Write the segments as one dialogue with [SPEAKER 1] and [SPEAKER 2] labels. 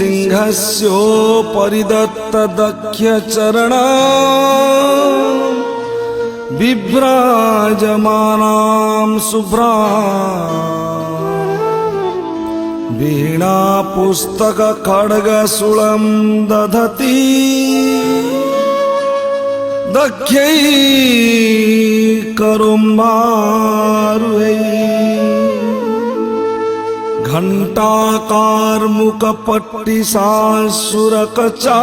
[SPEAKER 1] सिंहस्योपरिदत्त दक्ष्यचरणा बिभ्राजमानां शुभ्रा वीणा पुस्तक खड्गशूलं दधति दक्ष्यै करुम्बारुहै घंटाकार मुखपट्टि सासुरकचा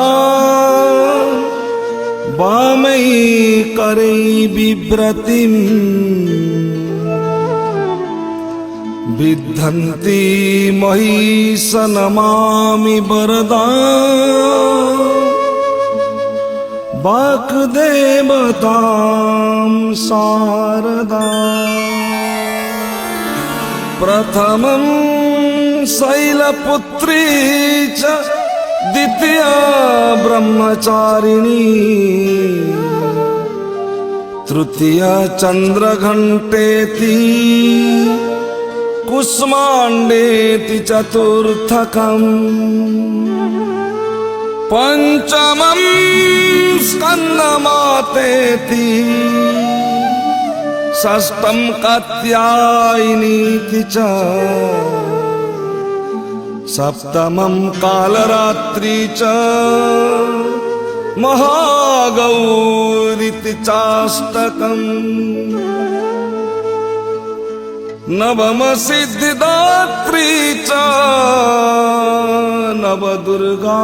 [SPEAKER 1] वामै करै बिभ्रतिं विद्धन्ति महिषनमामि वरदा वाक्देवतां शारदा प्रथमं शैलपुत्री च द्वितीया ब्रह्मचारिणी तृतीया चंद्रघंटेति कुष्मांडेति चतुर्थकम् पंचमं स्कंदमातेति षष्ठं कात्यायनीति च सप्तमं कालरात्रि च महागौरीति चाष्टकम् नवम सिद्धिदात्री च नवदुर्गा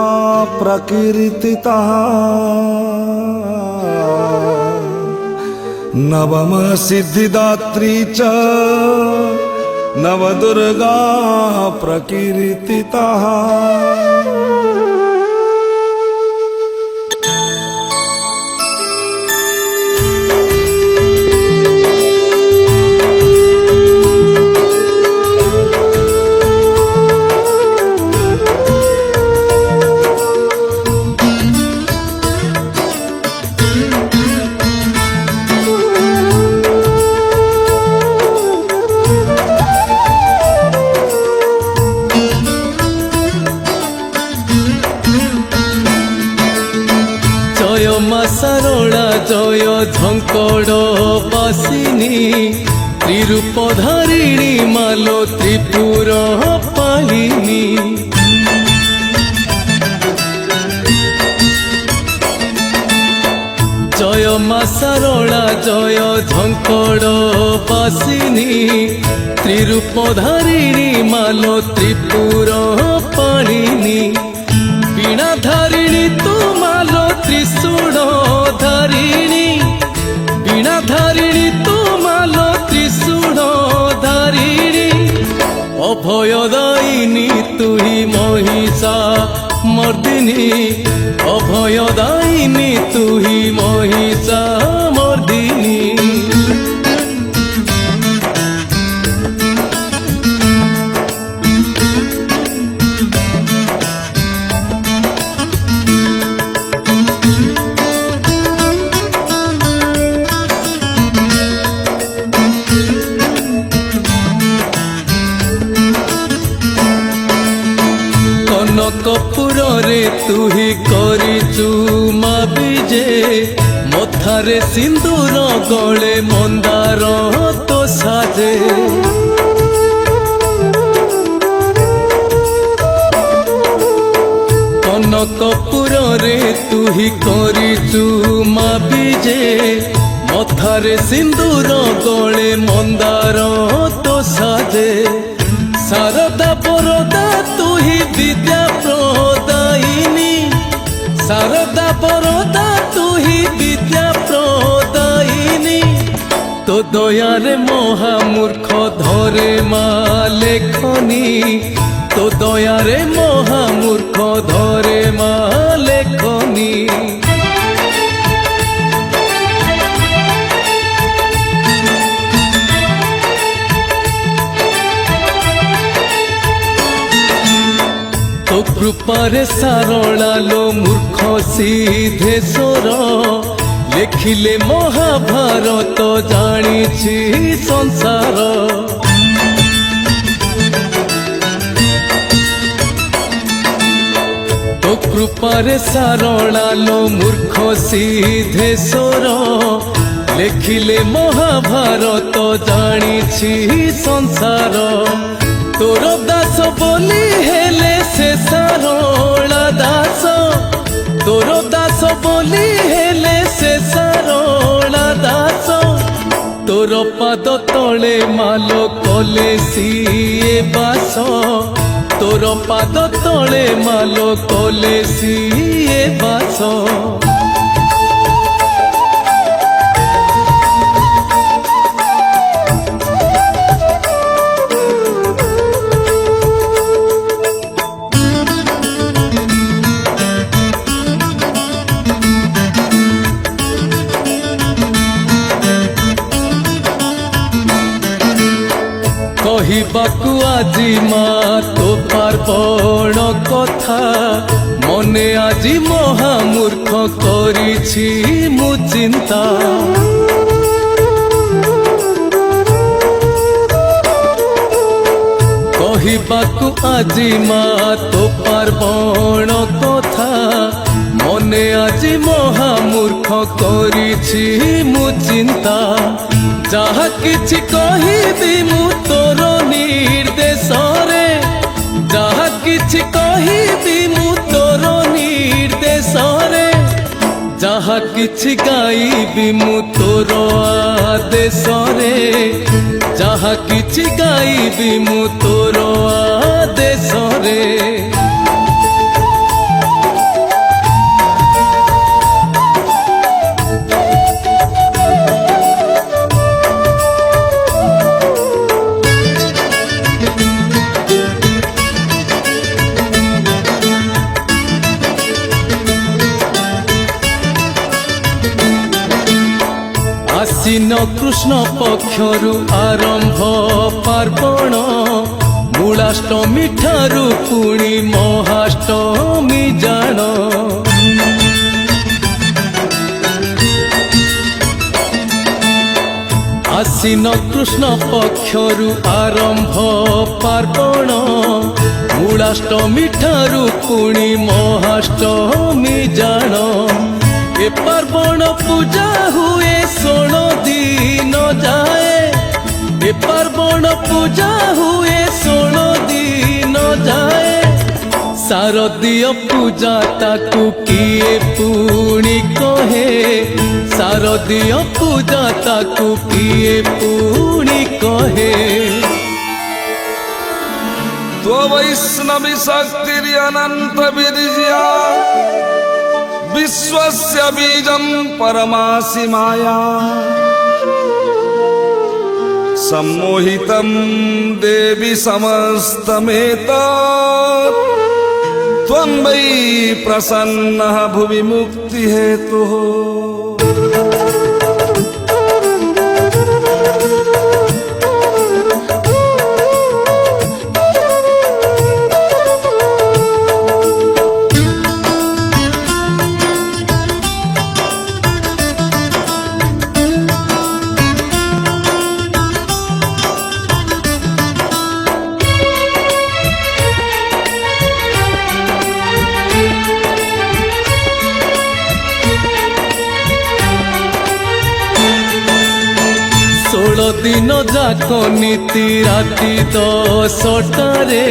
[SPEAKER 1] प्रकीर्तिता नवम सिद्धिदात्री च नवदुर्गा प्रकीर्तिता
[SPEAKER 2] सरला जय झंकड़ बासिनी त्रिरूप धारिणी मालो त्रिपुर पालिनी जय मा सरला जय झंकड़ बासिनी त्रिरूप धारिणी मालो त्रिपुर पालिनी वीणा धारिणी तू मालो त्रिशूल धारिणी वीणा धारिणी तू मालो त्रिशूल धारिणी अभयदायिनी तू ही महिषा मर्दिनी अभयदायिनी तू ही महिषा मर्दिनी कपूर रे तू ही करिचु मा विजे मथारे सिंदूर गले मंदार तो साजे कपूर रे तू ही करिचु मा विजे मथारे सिंदूर गले मंदार तो साजे शारदा बरदा तू ही विद्या प्रदायिनी शारदा बरदा तू ही विद्या प्रदायिनी तो दयारे महामूर्ख धरे मा लेखनी तो दयारे महामूर्ख धरे मा लेखनी तो कृपारे सारला लो मूर्ख सिद्धेश्वर लेखिले महाभारत जानिछि संसार রূপারে সারণালো মূর্খ সিদ্ধেশ্বর লেখিলে মহাভারত জানিছি সংসার তোর দাস বলি হেলে সে সারণা দাস তোর দাস বলি হেলে সে সারণা দাস তোর পাদ তলে মালো কলে সিয়ে বাস তোর পাদ তলে মালো কলে সিয়ে বাস কহিবাকু আজি মা তো পার্বণ কথা মনে আজি মহামূর্খ করিছি মু চিন্তা কহিবাকু আজি মা তো পার্বণ কথা মনে আজি মহামূর্খ করিছি মু চিন্তা যাহা কিছু কহিবি মু তোর নির্দেশরে যাহা কিছু কহিবি মু তোর নির্দেশরে যাহা কিছু গাইবি মু তোর আদেশরে যাহা কিছু গাইবি মু তোর আদেশরে আশ্বিন কৃষ্ণ পক্ষরু আরম্ভ পার্বণ মূলাষ্টমী ঠারু পুଣି মহাষ্টমী জাণ আশ্বিন কৃষ্ণ পক্ষরু আরম্ভ পার্বণ মূলাষ্টমী ঠারু পুଣି মহাষ্টমী জাণ এ পার্বণ পূজা হুয়ে 16 দিন যায় এ পার্বণ পূজা হুয়ে 16 দিন যায় শারদীয় পূজা তাকু কিয়ে পুଣି কহে শারদীয় পূজা তাকু কিয়ে পুଣି কহে
[SPEAKER 1] त्ववैष्णवी शक्तिरनंत विद्या विश्वस्य बीजं परमासि माया सम्मोहितं देवी समस्तमेतत् त्वं वै प्रसन्नः भुवि मुक्तिहेतुः
[SPEAKER 2] দিন যাক নীতি রাতি 10টারে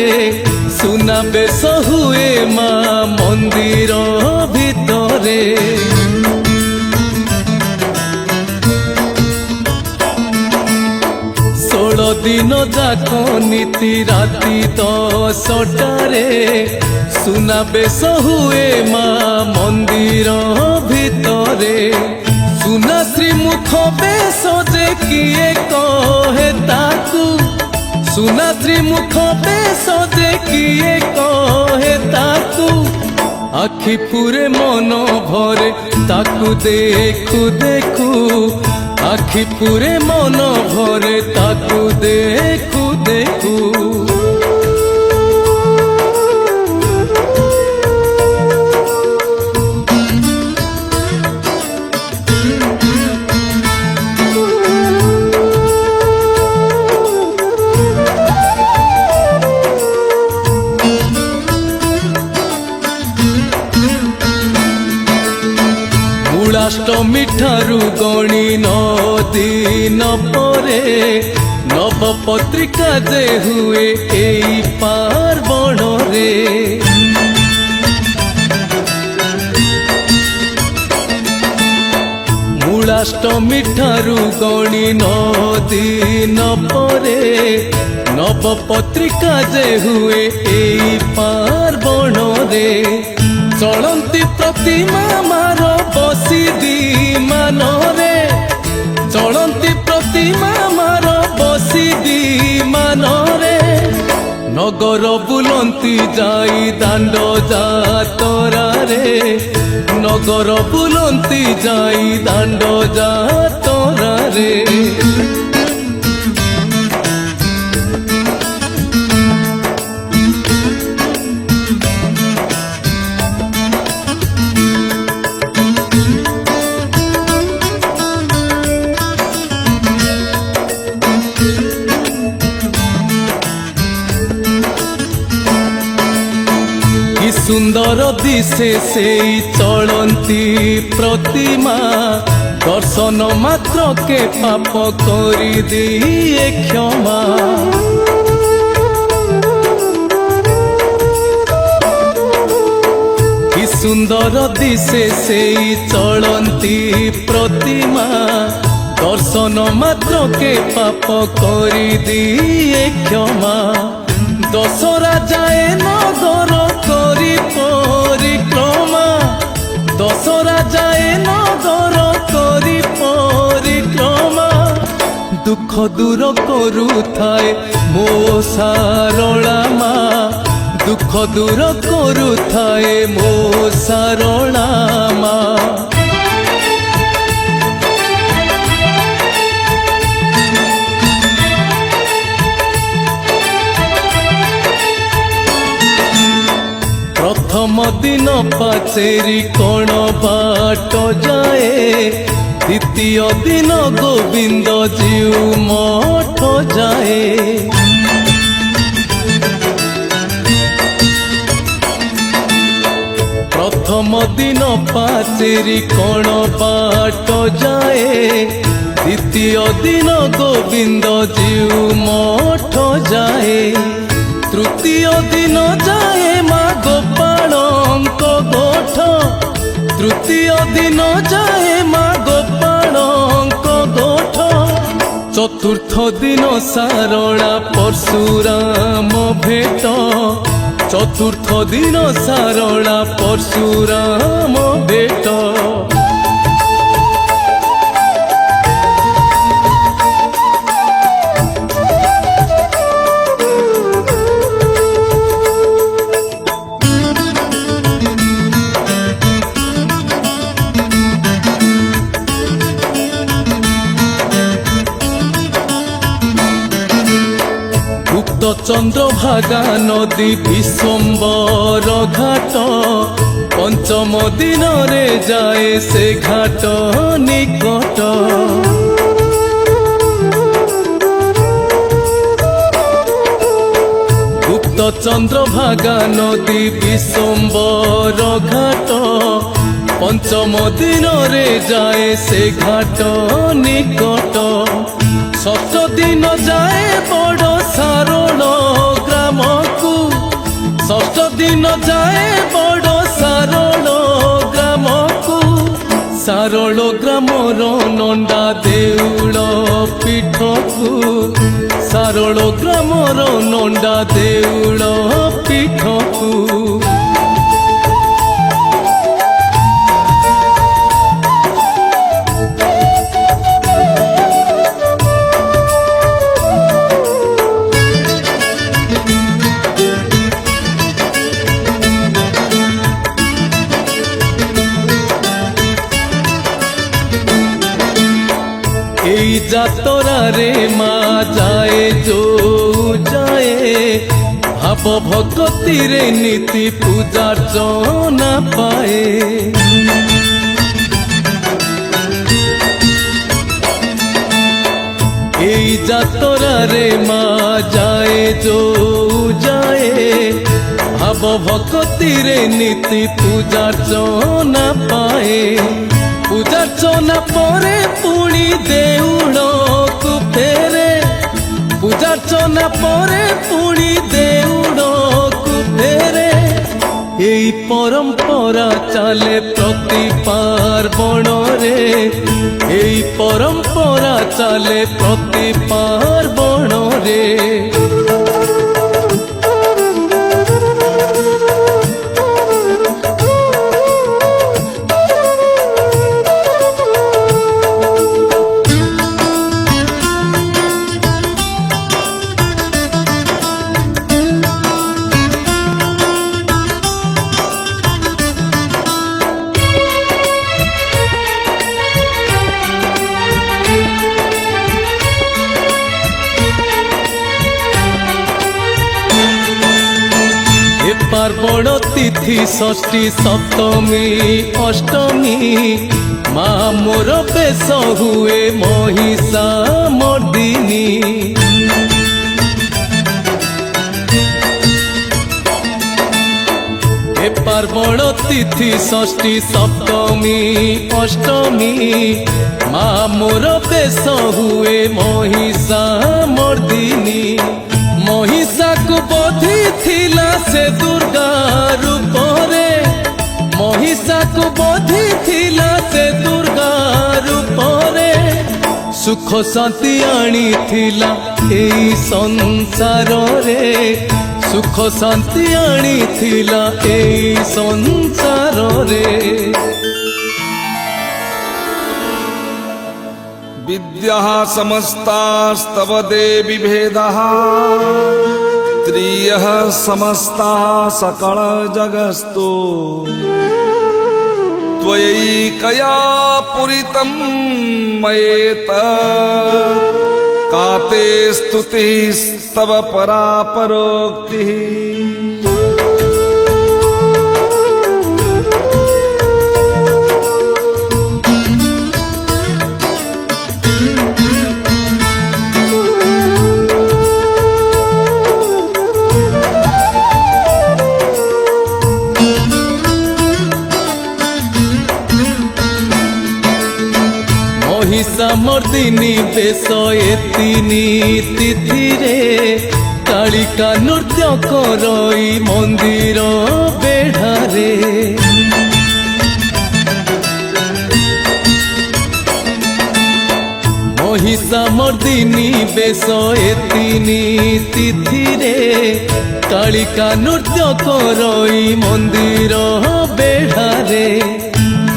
[SPEAKER 2] সুনা বেশ হুয়ে মা মন্দির ভিতরে 16 দিন যাক নীতি রাতি 10টারে সুনা বেশ হুয়ে মা মন্দির ভিতরে सुना श्रीमुख बेश जे किए कहे ताकू सुना श्रीमुख बेश जे किए कहे ताकू आखि पूरे मन भरे ताकू देखू देखू आखि पूरे मन भरे ताकू देखू देखू ମୂଳାଷ୍ଟମୀ ଠାରୁ ଗଣି 9 ଦିନ ପରେ ନବପତ୍ରିକା ଯେ ହୁଏ ଏଇ ପାର୍ବଣରେ। ମୂଳାଷ୍ଟମୀ ଠାରୁ ଗଣି 9 ଦିନ ପରେ ନବପତ୍ରିକା ଯେ ହୁଏ ଏଇ ପାର୍ବଣରେ। ଚଳନ୍ତି ପ୍ରତିମା ମାର ବସିଦି ମାନରେ, ଚଳନ୍ତି ପ୍ରତିମା ମାର ବସିଦି ମାନରେ। ନଗର ବୁଲନ୍ତି ଯାଇ ଦାଣ୍ଡ ଯାତରାରେ, ନଗର ବୁଲନ୍ତି ଯାଇ ଦାଣ୍ଡ ଯାତରାରେ। সুন্দর দিশে সেই চলন্তি প্রতিমা, দর্শন মাত্রকে পাপ করি দিয়ে ক্ষমা। কি সুন্দর দিশে সেই চলন্তি প্রতিমা, দর্শন মাত্রকে পাপ করি দিয়ে ক্ষমা। দশরা যায় নগর করি পরিক্রমা, দশরা যায় নগর করি পরিক্রমা। দুঃখ দূর করুথায় মো সারলা মা, দুঃখ দূর করুথায় মো সারলা মা। প্রথম দিন পাচেরি কোণ বাট যায়, দ্বিতীয় দিন গোবিন্দ জিউ মঠ যায়। প্রথম দিন পাচেরি কোণ বাট যায়, দ্বিতীয় দিন গোবিন্দ জিউ মঠ যায়। তৃতীয় দিন যায় মা গোপালଙ୍କ গোঠ, তৃতীয় দিন যায় মা গোপালଙ୍କ গোঠ। চতুর্থ দিন সারলা পরশুরাম ভেট, চতুর্থ দিন সারলা পরশুরাম ভেট। চন্দ্রভাগা নদী বিশ্বম্বর ঘাট, পঞ্চম দিনরে যায় সে ঘাট নিকট। গুপ্ত চন্দ্রভাগা নদী বিশ্বম্বর ঘাট, পঞ্চম দিনরে যায় সে ঘাট নিকট। ষষ্ঠ দিন যায় বড় সারল গ্রামকু, ষষ্ঠ দিন যায় বড় সারল গ্রামকু। সারল গ্রামর নন্ডা দেউଳ পীঠকু, সারল গ্রামর নন্ডা দেউଳ পীঠকু। এই যাতরারে মা যায় যো যায়, ভাব ভক্তিরে নীতি পূজার্চনা পায়ে। এই যাতরারে মা যায় যো যায়, ভাব ভক্তিরে নীতি পূজার্চনা পায়ে। ପୂଜାର୍ଚ୍ଚନା ପରେ ପୁଣି ଦେଉଳକୁ ଫେରେ ପୂଜାର୍ଚ୍ଚନା ପରେ ପୁଣି ଦେଉଳକୁ ଫେରେ এই পরম্পরা চালে প্রতি পার্বণরে এই পরম্পরা চালে প্রতি পার্বণরে পার্বণ তিথি ষষ্ঠী সপ্তমী অষ্টমী মা মোর বেশ হুয়ে মহিষা মর্দিনী এ পার্বণ তিথি ষষ্ঠী সপ্তমী অষ্টমী মা মোর বেশ হুয়ে মহিষা মর্দিনী মহিষাକୁ ବଧିଥିଲା ସେ ଦୁର୍ଗା ରୂପରେ ମହିଷାକୁ ବଧିଥିଲା ସେ ଦୁର୍ଗା ରୂପରେ ସୁଖ ଶାନ୍ତି ଆଣିଥିଲା ଏଇ ସଂସାରରେ ସୁଖ ଶାନ୍ତି ଆଣିଥିଲା ଏଇ ସଂସାରରେ
[SPEAKER 1] विद्याः समस्तास्तव देवी भेदः त्रियः समस्ताः सकल जगस्तु त्वयैकया पुरितं मयेत काते स्तुतिस्तव परापरोक्तिः
[SPEAKER 2] মহিষামর্দিনী বেশ এতিনি তিথিরে কালিকা নৃত্য করই মন্দির বেঢ়ারে মহিষামর্দিনী বেশ এতিনি তিথিরে কালিকা নৃত্য করই মন্দির বেঢ়ারে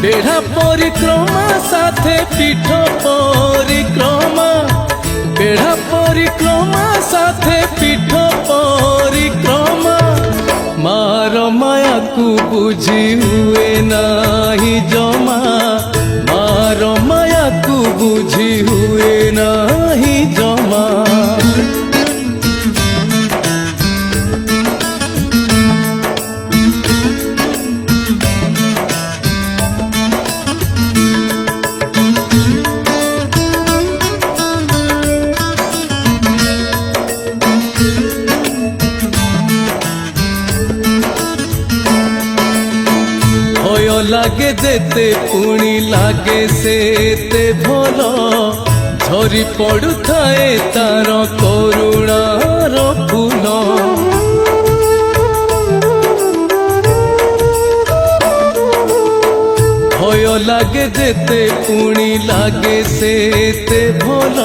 [SPEAKER 2] বেঢ়া পরিক্রমা সাথে পীঠ পরিক্রমা বেঢ়া পরিক্রমা সাথে পীঠ পরিক্রমা মার মায়াকু বুঝি হুয়ে নাহি জমা মার মায়াকু বুঝি হুয়ে নাহি জমা লাগে যেতে পুଣି লাগে সেতে ভাল ঝরি পড়ুথায়ে তার করুণার ফুল ভয় লাগে যেতে পুଣି লাগে সেতে ভাল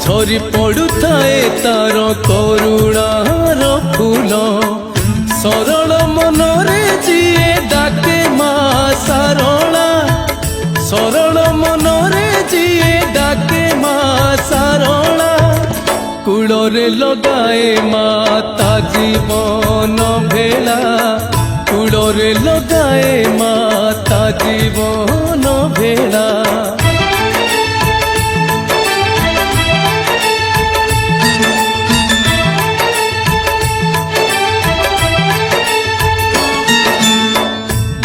[SPEAKER 2] ঝরি পড়ুথায়ে তার করুণার ফুল সরল মনরে যিয়ে ডাকে মা সারলা সরল মনরে যিয়ে ডাকে মা সারলা কুড়রে লগায়ে মাতা জীবন ভেলা কুড়রে লগায়ে মাতা জীবন ভেলা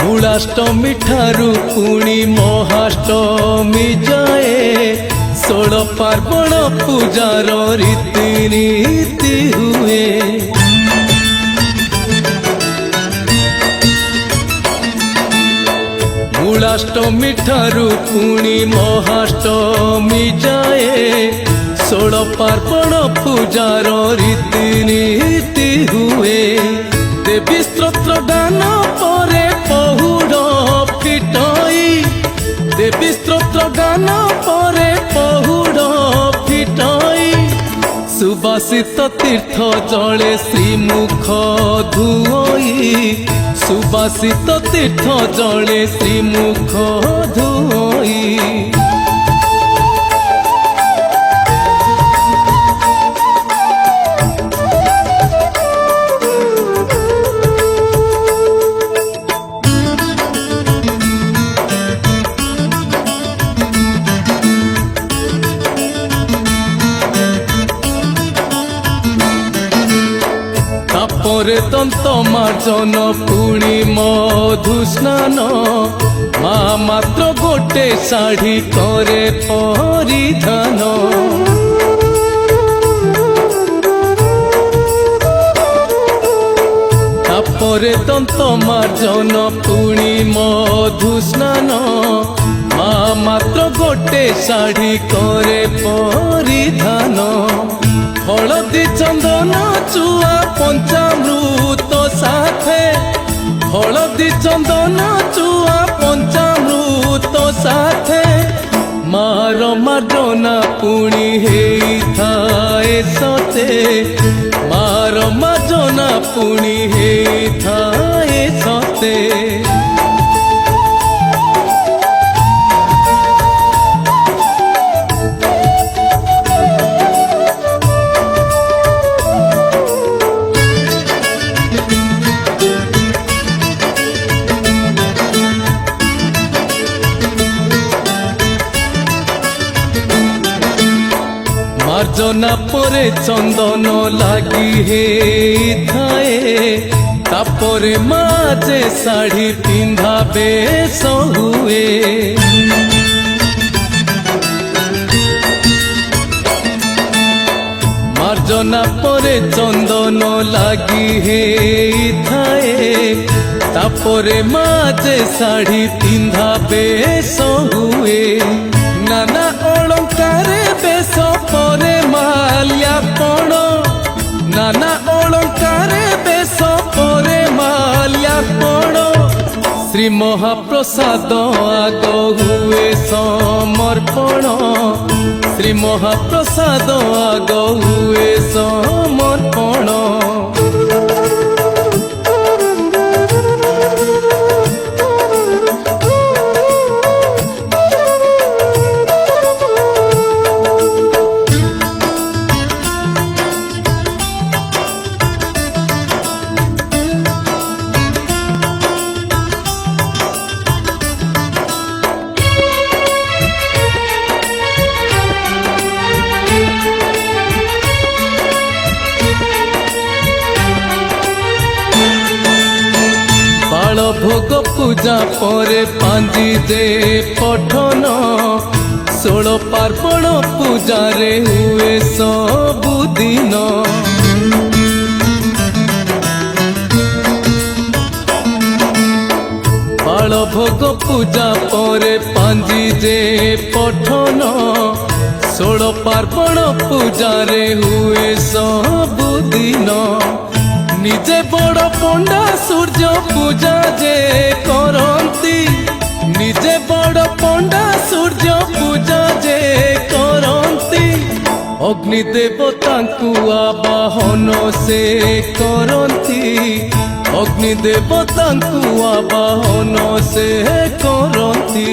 [SPEAKER 2] মূলাষ্টমী ঠারু পুଣି মহাষ্টমী যায়ে 16 পার্বণ পূজার রীতিনীতি হুয়ে ମଙ୍ଗୁଳାଷ୍ଟମୀ ଠାରୁ ପୁଣି ମହାଷ୍ଟମୀ ଯାଏ 16 ପାର୍ବଣ ପୂଜାର ରୀତିନୀତି ହୁଏ। ଦେବୀ ସ୍ତୋତ୍ର ଗାନ ପରେ ପହୁଡ଼ ଫିଟଇ, ଦେବୀ ସ୍ତୋତ୍ର ଗାନ ପରେ ପହୁଡ଼ ଫିଟଇ, ସୁବାସିତ ତୀର୍ଥ ଜଳେ ଶ୍ରୀମୁଖ ଧୁଇ, ସୁବାସିତ ତୀର୍ଥ ଜଳେ ଶ୍ରୀମୁଖ ଧୁଇ। তাপরে দন্ত মার্জন পুଣି মধুস্নান, মা মাত্র গোটে শাড়ি করে পরিধান। তাপরে দন্ত মার্জন পুଣି মধুস্নান, মা মাত্র গোটে শাড়ি করে পরিধান। হলদি চন্দন চুয়া পঞ্চামৃত সাথে, হলদি চন্দন চুয়া পঞ্চামৃত সাথে, মার মার্জনা পুଣି ହେଇଥାଏ ସତେ, ମାର ମାର୍ଜନା ପୁଣି ହେଇଥାଏ ସତେ। মার্জনা পরে চন্দন লাগি ହେଇଥାଏ, তাপরে মাঝে শাড়ি পিন্ধা বেশ হুয়ে। মার্জনা পরে চন্দন লাগি ହେଇଥାଏ, তাপরে মাঝে শাড়ি পিন্ধা বেশ হুয়ে। নানা অলঙ্কারে বেশ পরে মাল্যার্পণ, নানা অলঙ্কারে বেশ পরে মাল্যার্পণ। শ্রী মহাপ্রসাদ আগ হুয়ে সমর্পণ, শ্রী মহাপ্রসাদ আগ হুয়ে সমর্পণ। ভোগ পূজা পরে পাঞ্জি দে পঠন, 16 পার্বণ পূজারে হুয়ে ସବୁদিন। বাল ভোগ পূজা পরে পাঞ্জি দে পঠন, 16 পার্বণ পূজারে হুয়ে ସବୁদিন। নিজে বড় পণ্ডা সূর্য পূজা যে করন্তি, নিজে বড় পণ্ডা সূর্য পূজা যে করন্তি। অগ্নি দেবতাଙ୍କୁ আবাহন সে করন্তি, অগ্নি দেবতাଙ୍କୁ আবাহন সে করন্তি।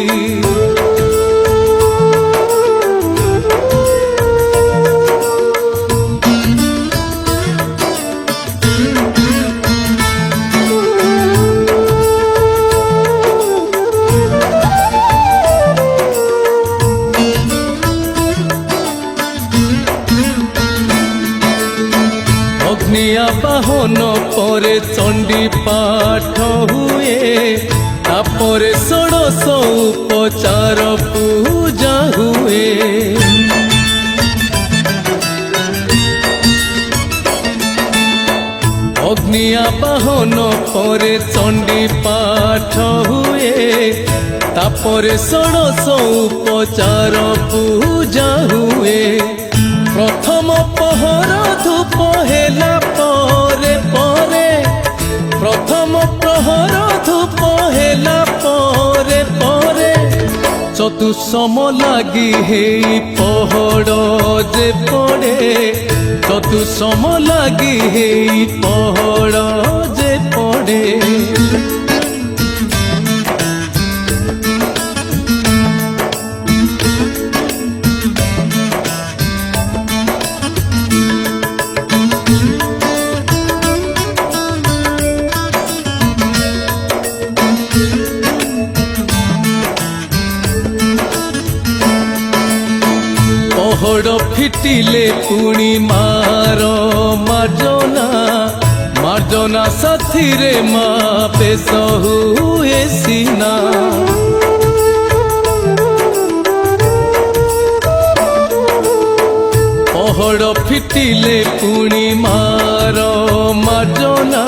[SPEAKER 2] আবাহন পরে চণ্ডী পাঠ হুয়ে, তাপরে 16 উপচার পূজা হুয়ে। অগ্নি আবাহন পরে চণ্ডী পাঠ হুয়ে, ତାପରେ ଷୋଡ଼ଶ ଉପଚାର ପୂଜା ହୁଏ। ପ୍ରଥମ ପହର ଧୂପ ହେଲା ପରେ ପରେ, ପ୍ରଥମ ପ୍ରହର ଧୂପ ହେଲା ପରେ ପରେ, ଚତୁଃସମ ଲାଗି ହେଇ ପହଡ଼ ଯେ ପଡ଼େ, ଚତୁଃସମ ଲାଗି ହେଇ ପହଡ଼ ଯେ ପଡ଼େ। ପହଡ଼ ଫିଟିଲେ ପୁଣି ମାର ମାର୍ଜନା, ମାର୍ଜନା ସାଥିରେ ମା ବେଶ ହୁଏ ସିନା। ପହଡ଼ ଫିଟିଲେ ପୁଣି ମାର ମାର୍ଜନା,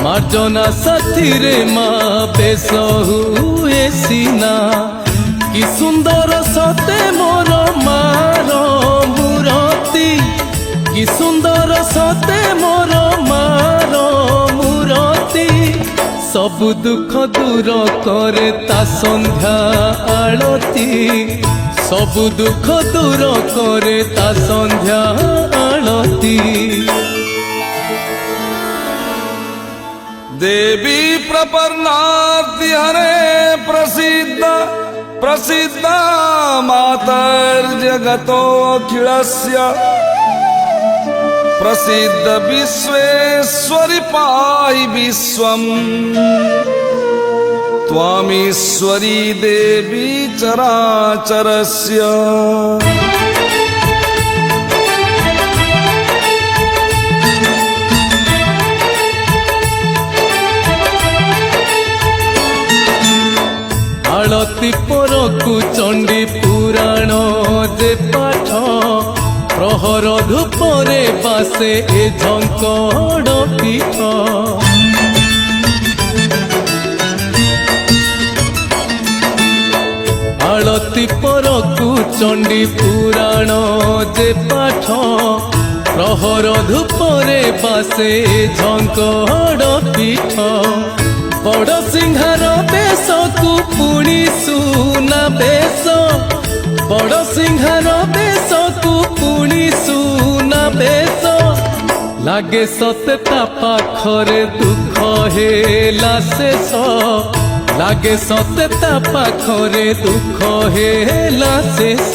[SPEAKER 2] ମାର୍ଜନା ସାଥିରେ ମା ବେଶ ହୁଏ ସିନା। କି ସୁନ୍ଦର ସତେ ମୋର ମାର ମୂରତି, କି ସୁନ୍ଦର ସତେ ମୋର ମାର ମୂରତି। ସବୁ ଦୁଃଖ ଦୂର କରେ ତା ସନ୍ଧ୍ୟା ଆଳତି, ସବୁ ଦୁଃଖ ଦୂର କରେ ତା ସନ୍ଧ୍ୟା ଆଳତି।
[SPEAKER 1] देवी प्रपन्नाति हरे प्रसिद्ध प्रसिद्धा मातर्जगतोऽखिलस्य, प्रसिद्ध विश्वेश्वरि पाहि विश्वम्। त्वामीश्वरी देवी चराचरस्य।
[SPEAKER 2] ଆଳତି ପରକୁ ଚଣ୍ଡୀ ପୁରାଣ ଯେ ପାଠ, ପ୍ରହର ଧୂପରେ ବାସେ ଏ ଝଙ୍କଡ଼ ପୀଠ। ଆଳତି ପରକୁ ଚଣ୍ଡୀ ପୁରାଣ ଯେ ପାଠ, ପ୍ରହର ଧୂପରେ ବାସେ ଏ ଝଙ୍କଡ଼ ପୀଠ। ବଡ଼ ସିଂହାର ବେଶକୁ ପୁଣି ସୁନା ବେଶ, ବଡ଼ ସିଂହାର ବେଶକୁ ପୁଣି ସୁନା ବେଶ। ଲାଗେ ସତେ ତା ପାଖରେ ଦୁଃଖ ହେଲା ଶେଷ, ଲାଗେ ସତେ ତା ପାଖରେ ଦୁଃଖ ହେଲା ଶେଷ।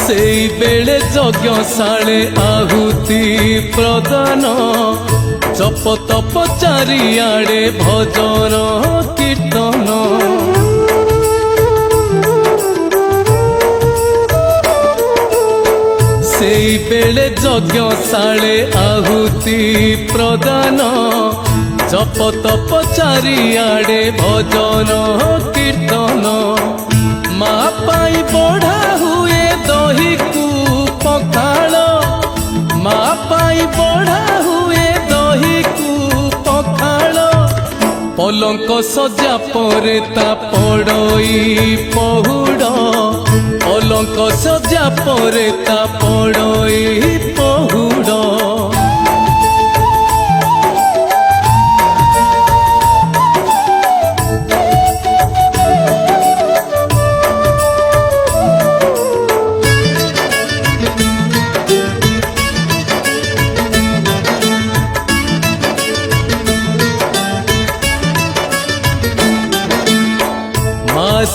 [SPEAKER 2] ସେଇ ବେଳେ ଯଜ୍ଞଶାଳେ ଆହୁତି ପ୍ରଦାନ, ଜପ ତପ ଚାରିଆଡ଼େ ଭଜନ କୀର୍ତ୍ତନ। ସେଇ ବେଳେ ଯଜ୍ଞଶାଳେ ଆହୁତି ପ୍ରଦାନ, ଜପ ତପ ଚାରିଆଡ଼େ ଭଜନ କୀର୍ତ୍ତନ। ମା ପାଇଁ ବଢ଼ା ହୁଏ ଦହିକୁ ପଖାଳ, ମା ପାଇଁ ବଢ଼ା ହୁଏ ଦହିକୁ ପଖାଳ। ପଲଙ୍କ ସଜା ପରେ ତା ପଡ଼ଇ ପହୁଡ଼, ପଲଙ୍କ ସଜା ପରେ ତା ପଡ଼ଇ ପହୁଡ଼।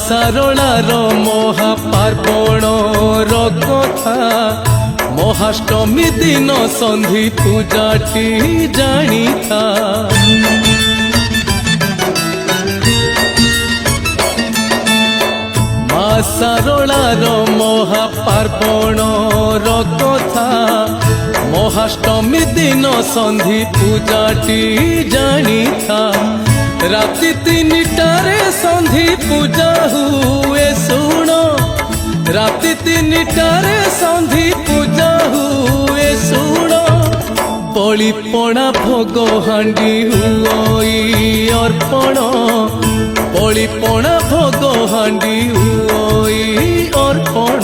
[SPEAKER 2] ସାରଳାର ମହାପାର୍ବଣର କଥା, ମହାଷ୍ଟମୀ ଦିନ ସନ୍ଧି ପୂଜାଟି ଜାଣିଥା। ମା ସାରଳାର ମହାପାର୍ବଣର କଥା, মহাষ্টমী দিন সন্ধি পূজাটি জানি থা রাতি 3টারে সন্ধি পূজা হুয়ে শুণ রাতি 3টারে সন্ধি পূজা হুয়ে শুণ বলি পଣା ভোগ হাঁডি হুই অর্পণ বলি পଣା ভোগ হাঁডি হুই অর্পণ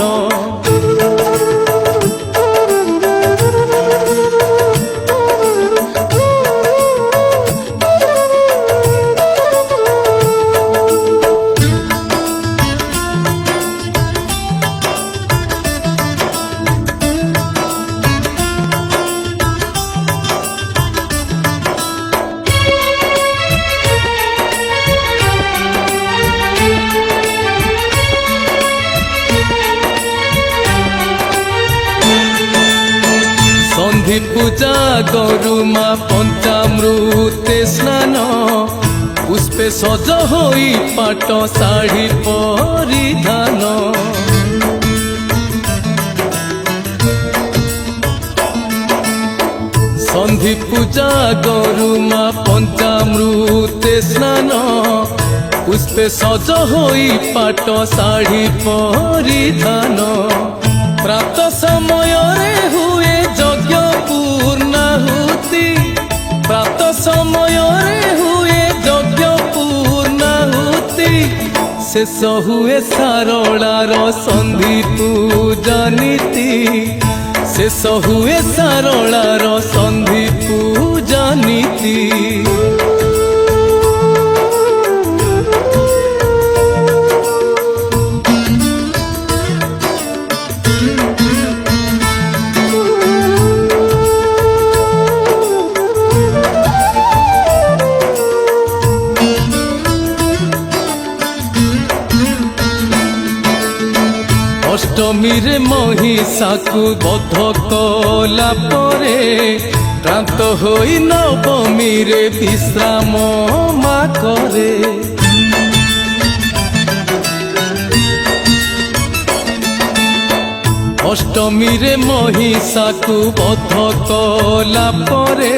[SPEAKER 2] সন্ধি পূজা গরুমা পঞ্চামৃতে স্নান পুষ্পে সজ হই পাট শাড়ি পরিধান সন্ধি পূজা গরুমা পঞ্চামৃতে স্নান পুষ্পে সজ হই পাট শাড়ি পরিধান প্রাত সমୟରେ ହୁଏ যজ্ঞ পূর্ণাহুতি প্রাত সমୟରେ ହୁଏ যজ্ঞ পূর্ণাহুতি শেষ ହୁଏ ସାରଳାର ସନ୍ଧି ପୂଜା ନୀତି শেষ ହୁଏ ସାରଳାର ସନ୍ଧି ପୂଜା ନୀତି অষ্টমীরে মহিষাকু বধ কলা পরে ক্লান্ত হই নবমীরে বিশ্রাম মা করে অষ্টমীরে মহিষাকু বধ কলা পরে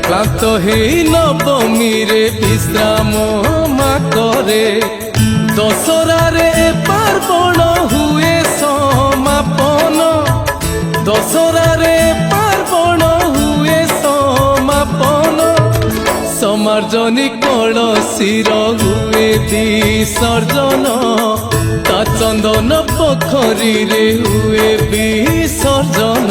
[SPEAKER 2] ক্লান্ত হই নবমীরে বিশ্রাম মা করে দশরারে পার্বণ হুয়ে সমাপন দশরারে পার্বণ হুয়ে সমাপন সমার্জনী কলসীর হুয়ে বিসর্জন তা চন্দন পোখরীরে হুয়ে বিসর্জন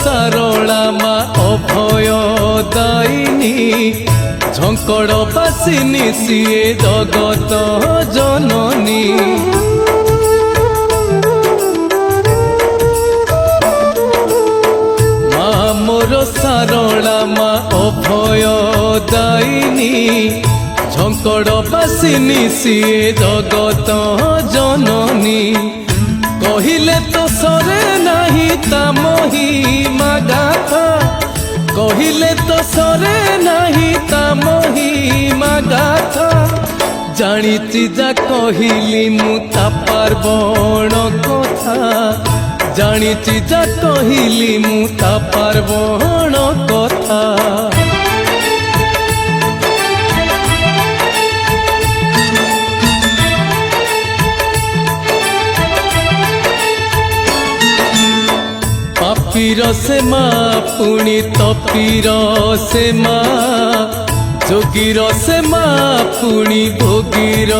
[SPEAKER 2] সারলা মা অভয় দায়িনী ঝঙ্কড় বাসিনী সিয়ে জগত জননী মা মোর সারলা মা অভয় দায়িনী ঝঙ্কড় বাসিনী সিয়ে জগত জননী কহিলে তো সরে নাহি তা মহিমা গাথা কহিলে তো সরে নাহি তা মহিমা গাথা জানিছি যা কহিলি মু তা পার্বণ কথা জানিছি যা কহিলি মু তা পার্বণ কথা পাপীর সে মা পুনি তপীর সে মা যোগীর সে মা পুনি ভোগীর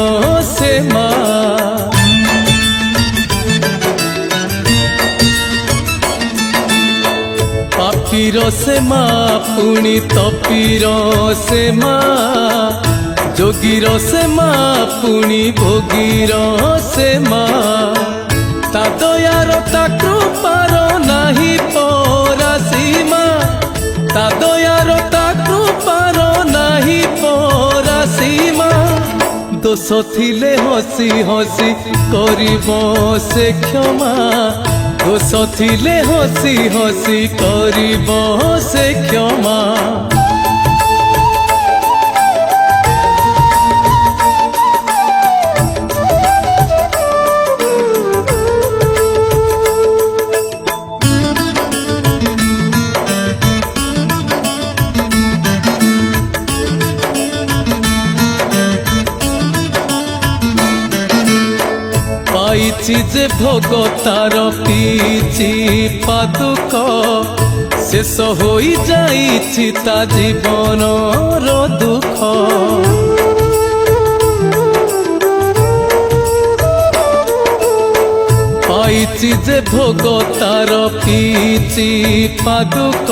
[SPEAKER 2] সে মা পাপীর সে মা পুনি তপীর সে মা যোগীর সে মা পুনি ভোগীর সে মা তা দয়ার তা কৃপার নাহি পরাসীমা তা দয়ার তা কৃপার নাহি পরাসীমা দোষ থিলে হসি হসি করিব সে ক্ষমা দোষ থিলে হসি হসি করিব সে ক্ষমা পাইছি যে ভোগ তার পিছি পাদুক শেষ হই যাইছি তা জীবনর দুঃখ পাইছি যে ভোগ তার পিছি পাদুক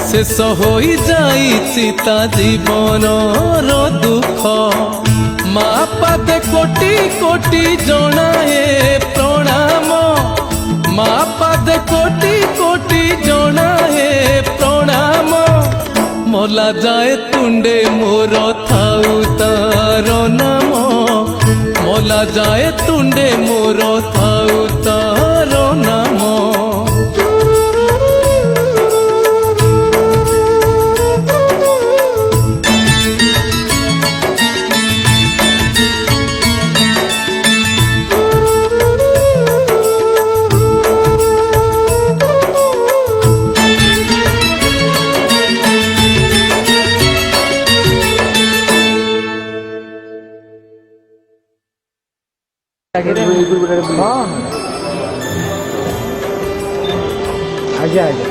[SPEAKER 2] শেষ হই যাইছি তা জীবনর দুঃখ মা পাদে কোটি কোটি জଣାଏ প্রণাম মা পাদে কোটি কোটি জଣାଏ প্রণাম মলা যায় তুণ্ডে মোর থাউ তার নাম মলা যায় তুণ্ডে মোর থাউ তার নাম
[SPEAKER 3] आजा आजा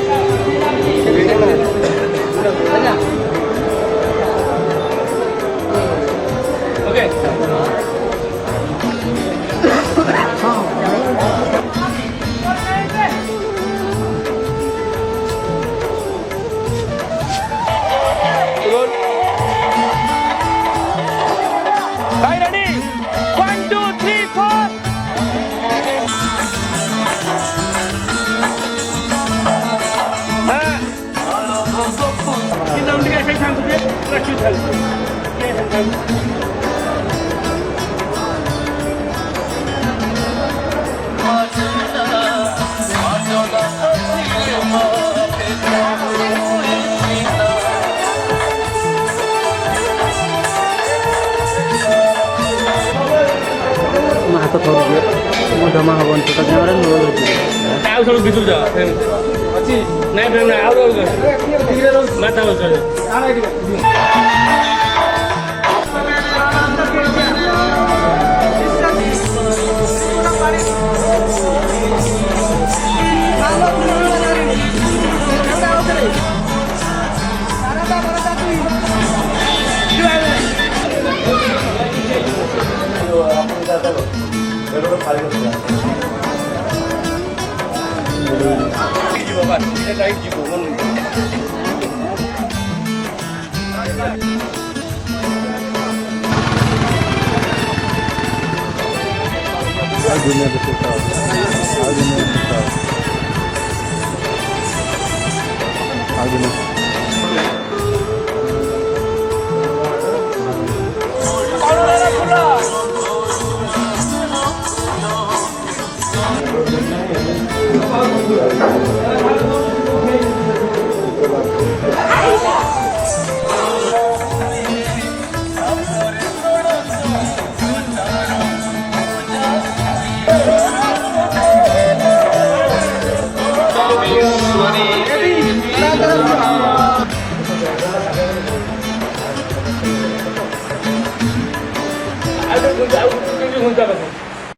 [SPEAKER 3] हाथ थोड़ा जमा हम छोटा कैमरा
[SPEAKER 4] ଆଉ ସବୁ ଭିତରୁ ଯା ଅଛି ନାଇଁ ଫ୍ରେମ୍ ନାଇଁ ଆଉ ମାଥା ବସରେ
[SPEAKER 3] आगे